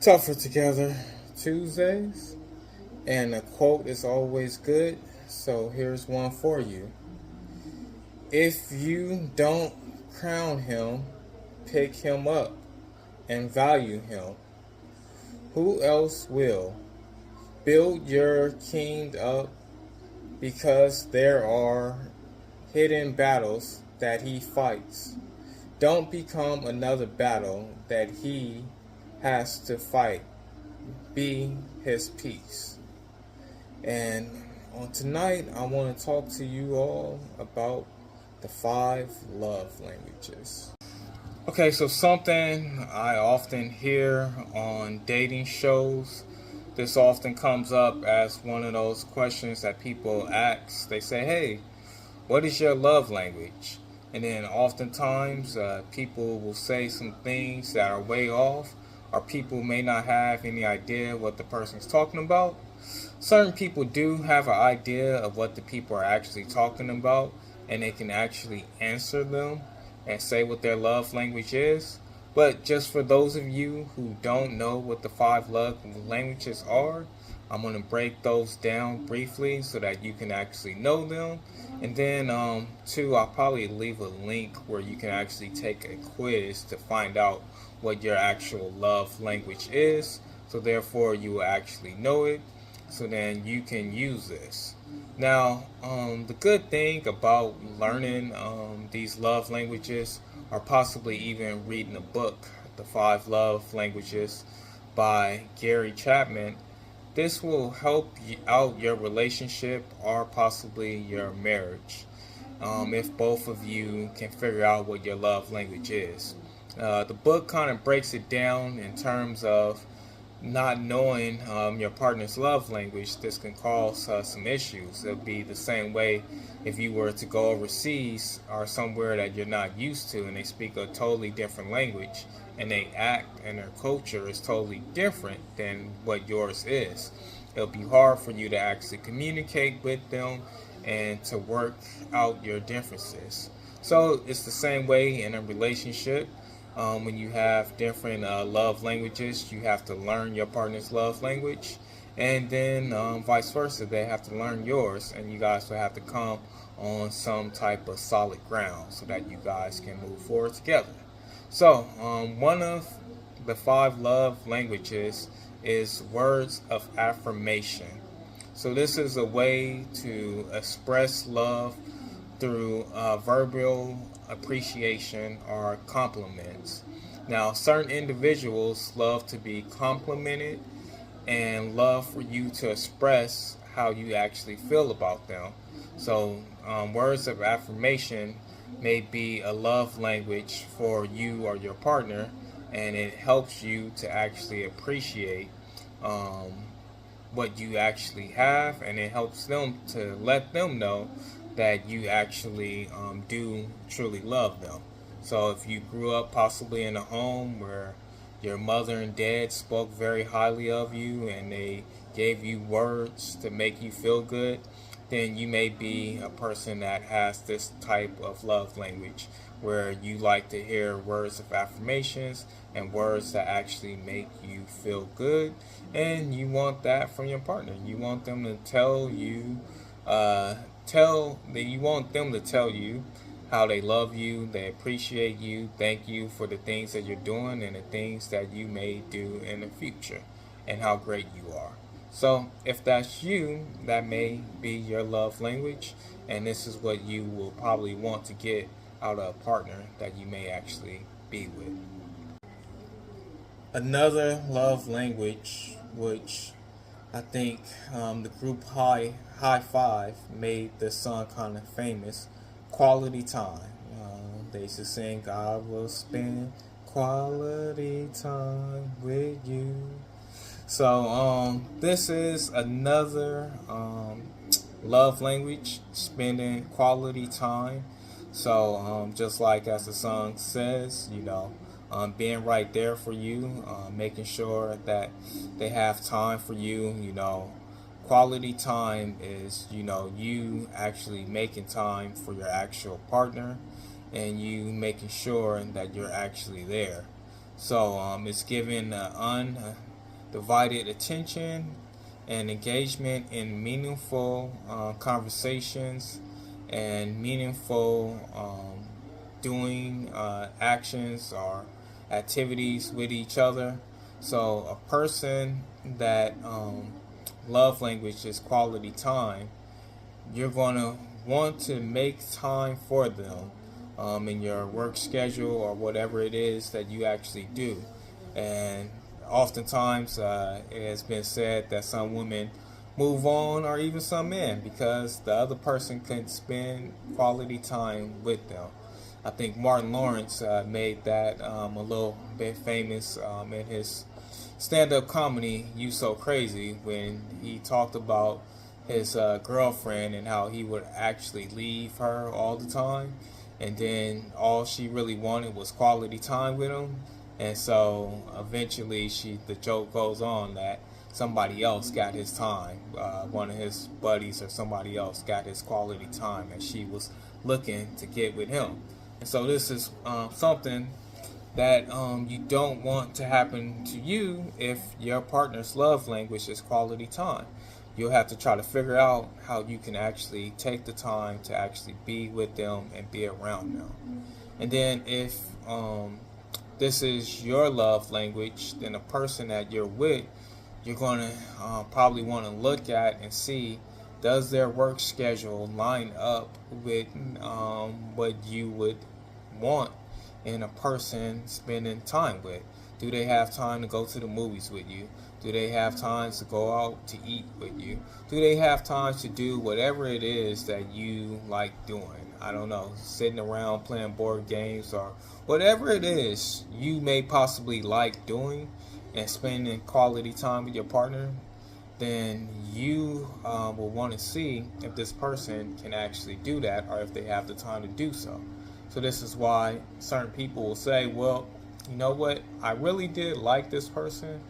Tougher Together Tuesdays, and a quote is always good. So here's one for you. If you don't crown him, pick him up and value him. Who else will? Build your king up because there are hidden battles that he fights. Don't become another battle that he has to fight. Be his peace. And on tonight, I want to talk to you all about the 5 love languages. Okay, so something I often hear on dating shows. This often comes up as one of those questions that people ask. They say, hey, what is your love language? And then oftentimes people will say some things that are way off, or people may not have any idea what the person's talking about. Certain people do have an idea of what the people are actually talking about, and they can actually answer them and say what their love language is. But just for those of you who don't know what the 5 love languages are, I'm going to break those down briefly so that you can actually know them. And then, too, I'll probably leave a link where you can actually take a quiz to find out what your actual love language is. So, therefore, you will actually know it. So then you can use this. Now, the good thing about learning these love languages, or possibly even reading a book, The 5 Love Languages by Gary Chapman, this will help you out your relationship or possibly your marriage if both of you can figure out what your love language is. The book kind of breaks it down in terms of not knowing your partner's love language. This can cause some issues. It'll be the same way if you were to go overseas or somewhere that you're not used to and they speak a totally different language and they act and their culture is totally different than what yours is. It'll be hard for you to actually communicate with them and to work out your differences. So it's the same way in a relationship. When you have different love languages, you have to learn your partner's love language, and then vice versa, they have to learn yours, and you guys will have to come on some type of solid ground so that you guys can move forward together. So, one of the 5 love languages is words of affirmation. So, this is a way to express love through verbal appreciation or compliments. Now, certain individuals love to be complimented and love for you to express how you actually feel about them. So, words of affirmation may be a love language for you or your partner, and it helps you to actually appreciate um, what you actually have, and it helps them to let them know that you actually do truly love them. So if you grew up possibly in a home where your mother and dad spoke very highly of you and they gave you words to make you feel good, then you may be a person that has this type of love language where you like to hear words of affirmations and words that actually make you feel good, and you want that from your partner. You want them to tell you you want them to tell you how they love you, they appreciate you, thank you for the things that you're doing and the things that you may do in the future, and how great you are. So, if that's you, that may be your love language, and this is what you will probably want to get out of a partner that you may actually be with. Another love language, which I think the group High Five made this song kind of famous, quality time. They used to sing, I will spend quality time with you. So this is another love language, spending quality time. So just like as the song says, being right there for you, making sure that they have time for you. Quality time is, you actually making time for your actual partner and you making sure that you're actually there. So it's giving divided attention and engagement in meaningful conversations and meaningful doing actions or activities with each other. So a person that love language is quality time, you're going to want to make time for them in your work schedule or whatever it is that you actually do. And oftentimes it has been said that some women move on, or even some men, because the other person can spend quality time with them. I think Martin Lawrence made that a little bit famous in his stand-up comedy "You So Crazy," when he talked about his girlfriend and how he would actually leave her all the time, and then all she really wanted was quality time with him. And so eventually the joke goes on that somebody else got his time, one of his buddies or somebody else got his quality time, and she was looking to get with him. And so this is something that you don't want to happen to you if your partner's love language is quality time. You'll have to try to figure out how you can actually take the time to actually be with them and be around them. And then if this is your love language, then the person that you're with, you're going to probably want to look at and see, does their work schedule line up with what you would want in a person spending time with? Do they have time to go to the movies with you? Do they have time to go out to eat with you? Do they have time to do whatever it is that you like doing? I don't know, sitting around playing board games or whatever it is you may possibly like doing and spending quality time with your partner. Then you will want to see if this person can actually do that, or if they have the time to do so. So this is why certain people will say, well, you know what, I really did like this person,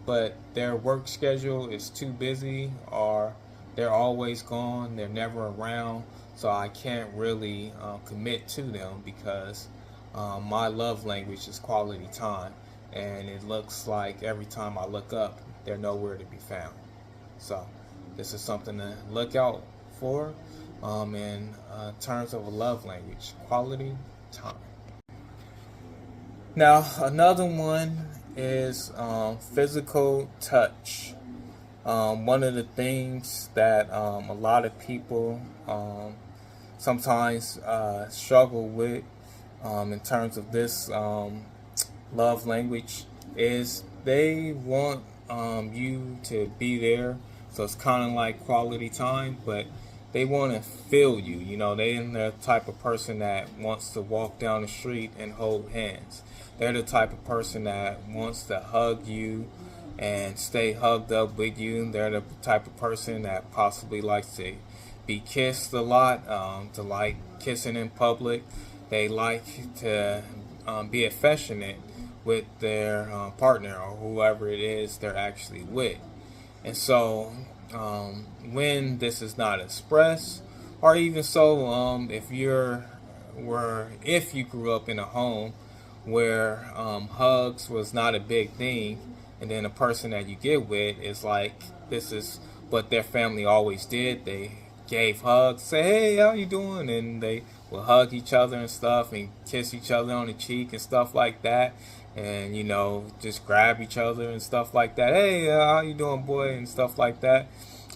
but their work schedule is too busy, or they're always gone, they're never around, so I can't really commit to them because my love language is quality time, and it looks like every time I look up, they're nowhere to be found. So this is something to look out for in terms of a love language, quality time. Now, another one is physical touch. One of the things that a lot of people sometimes struggle with in terms of this love language is they want you to be there. So it's kind of like quality time, but they want to feel you. You know, they're the type of person that wants to walk down the street and hold hands. They're the type of person that wants to hug you and stay hugged up with you. They're the type of person that possibly likes to be kissed a lot, to like kissing in public. They like to be affectionate with their partner or whoever it is they're actually with. And so when this is not expressed, or even so, if you grew up in a home where hugs was not a big thing, and then the person that you get with is like, this is what their family always did. They gave hugs, say, hey, how you doing? And they will hug each other and stuff and kiss each other on the cheek and stuff like that. And, you know, just grab each other and stuff like that. Hey, how you doing, boy? And stuff like that.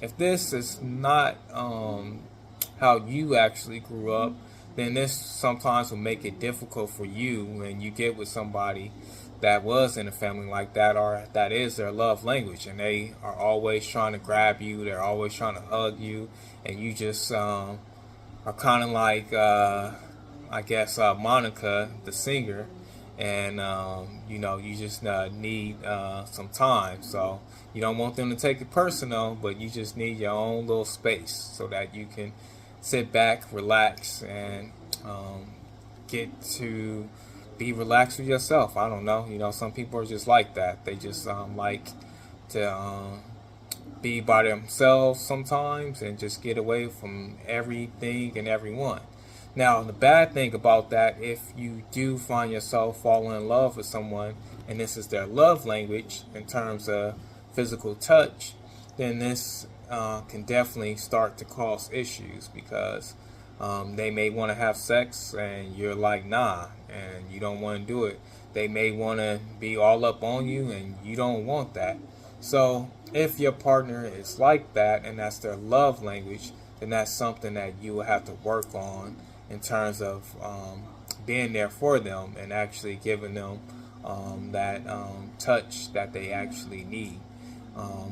If this is not how you actually grew up, then this sometimes will make it difficult for you when you get with somebody that was in a family like that, or that is their love language, and they are always trying to grab you, they're always trying to hug you, and you just are kind of like, I guess, Monica, the singer, and you know, you just need some time. So you don't want them to take it personal, but you just need your own little space so that you can sit back, relax, and get to be relaxed with yourself. I don't know, you know, some people are just like that. They just like to be by themselves sometimes and just get away from everything and everyone. Now, the bad thing about that, if you do find yourself falling in love with someone and this is their love language in terms of physical touch, then this can definitely start to cause issues because they may want to have sex and you're like, nah, and you don't want to do it. They may want to be all up on you and you don't want that. So if your partner is like that and that's their love language, then that's something that you will have to work on in terms of being there for them and actually giving them that touch that they actually need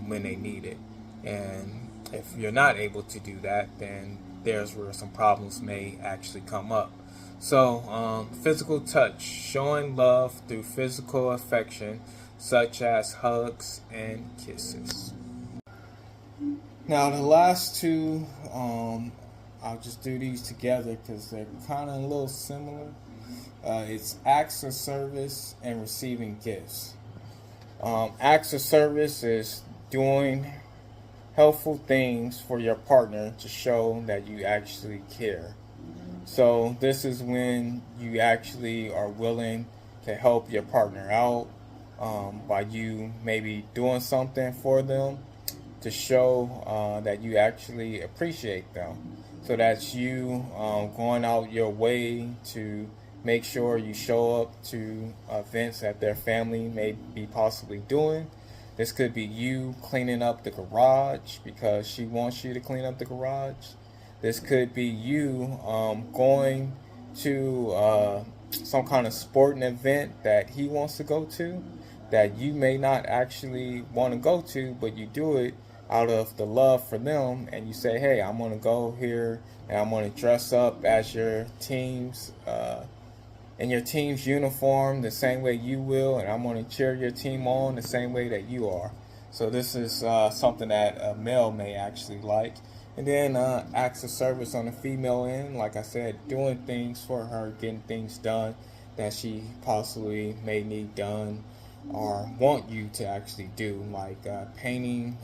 when they need it. And if you're not able to do that, then there's where some problems may actually come up. So, physical touch, showing love through physical affection, such as hugs and kisses. Now, the last two, I'll just do these together because they're kind of a little similar. It's acts of service and receiving gifts. Acts of service is doing helpful things for your partner to show that you actually care. So this is when you actually are willing to help your partner out by you maybe doing something for them to show that you actually appreciate them. So that's you going out your way to make sure you show up to events that their family may be possibly doing. This could be you cleaning up the garage because she wants you to clean up the garage. This could be you going to some kind of sporting event that he wants to go to that you may not actually want to go to, but you do it out of the love for them, and you say, hey, I'm going to go here and I'm going to dress up as your team's in your team's uniform the same way you will, and I'm going to cheer your team on the same way that you are. So this is something that a male may actually like. And then acts of service on the female end, like I said, doing things for her, getting things done that she possibly may need done or want you to actually do, like painting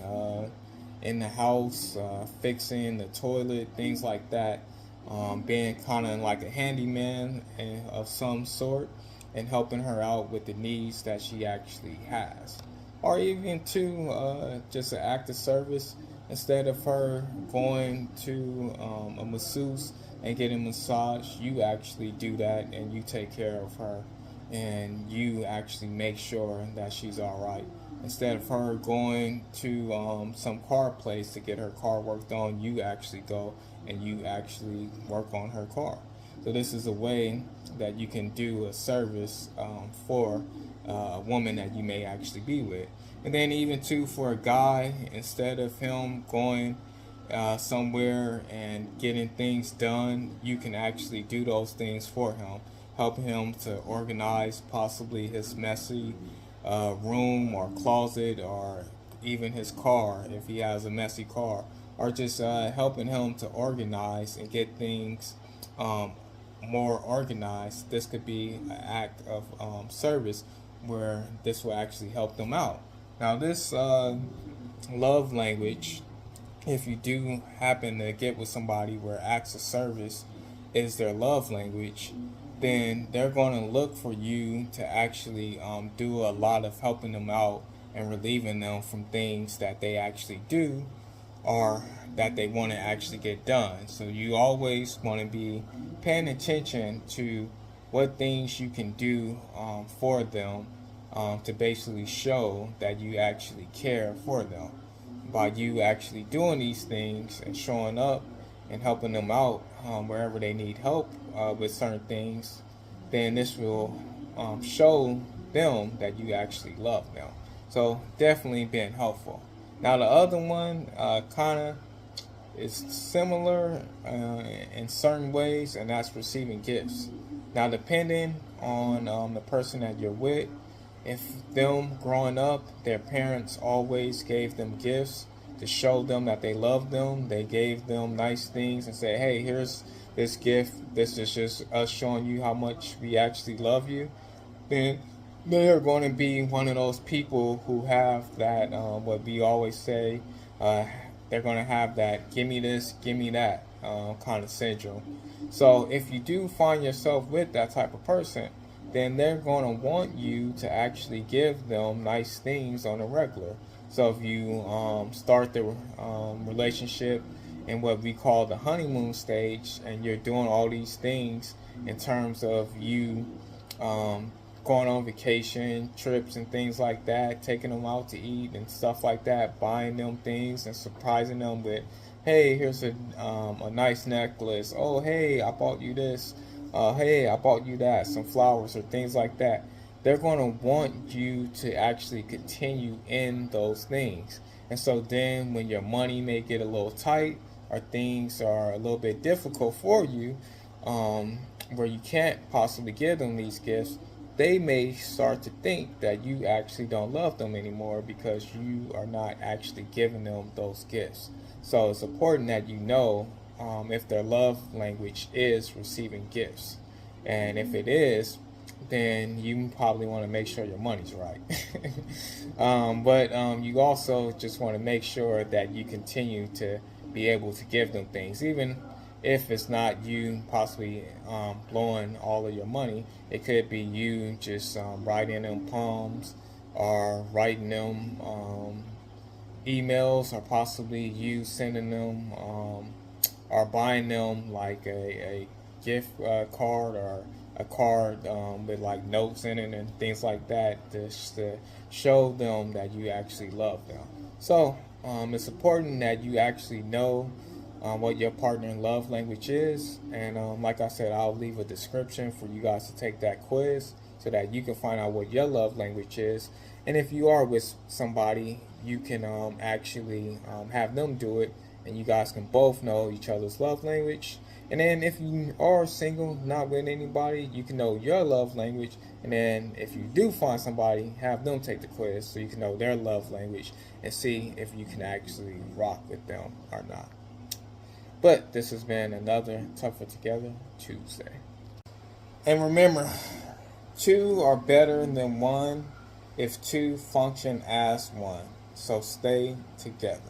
in the house, fixing the toilet, things like that. Being kind of like a handyman of some sort and helping her out with the needs that she actually has. Or even to just an act of service. Instead of her going to a masseuse and getting a massage, you actually do that and you take care of her and you actually make sure that she's all right. Instead of her going to some car place to get her car worked on, you actually go and you actually work on her car. So this is a way that you can do a service for a woman that you may actually be with. And then even too for a guy, instead of him going somewhere and getting things done, you can actually do those things for him. Help him to organize possibly his messy room or closet, or even his car if he has a messy car, or just helping him to organize and get things more organized. This could be an act of service where this will actually help them out. Now this love language, if you do happen to get with somebody where acts of service is their love language, then they're going to look for you to actually do a lot of helping them out and relieving them from things that they actually do or that they want to actually get done. So you always want to be paying attention to what things you can do for them to basically show that you actually care for them. By you actually doing these things and showing up and helping them out wherever they need help with certain things, then this will show them that you actually love them. So definitely being helpful. Now the other one kind of is similar in certain ways, and that's receiving gifts. Now depending on the person that you're with, if them growing up, their parents always gave them gifts to show them that they loved them. They gave them nice things and said, hey, here's this gift. This is just us showing you how much we actually love you. Then they are going to be one of those people who have that, what we always say, they're going to have that give me this, give me that kind of syndrome. So if you do find yourself with that type of person, then they're going to want you to actually give them nice things on a regular. So if you start the relationship in what we call the honeymoon stage, and you're doing all these things in terms of you um, going on vacation, trips, and things like that, taking them out to eat and stuff like that, buying them things and surprising them with, hey, here's a nice necklace. Oh, hey, I bought you this. Hey, I bought you that. Some flowers or things like that. They're going to want you to actually continue in those things. And so then when your money may get a little tight or things are a little bit difficult for you, where you can't possibly give them these gifts, they may start to think that you actually don't love them anymore because you are not actually giving them those gifts. So it's important that you know if their love language is receiving gifts. And if it is, then you probably want to make sure your money's right. But you also just want to make sure that you continue to be able to give them things, even if it's not you possibly blowing all of your money. It could be you just writing them poems or writing them emails, or possibly you sending them or buying them like a gift card, or a card with like notes in it and things like that, just to show them that you actually love them. So it's important that you actually know what your partner love language is. And like I said, I'll leave a description for you guys to take that quiz so that you can find out what your love language is. And if you are with somebody, you can actually have them do it, and you guys can both know each other's love language. And then if you are single, not with anybody, you can know your love language. And then if you do find somebody, have them take the quiz so you can know their love language and see if you can actually rock with them or not. But this has been another Tougher Together Tuesday. And remember, two are better than one if two function as one. So stay together.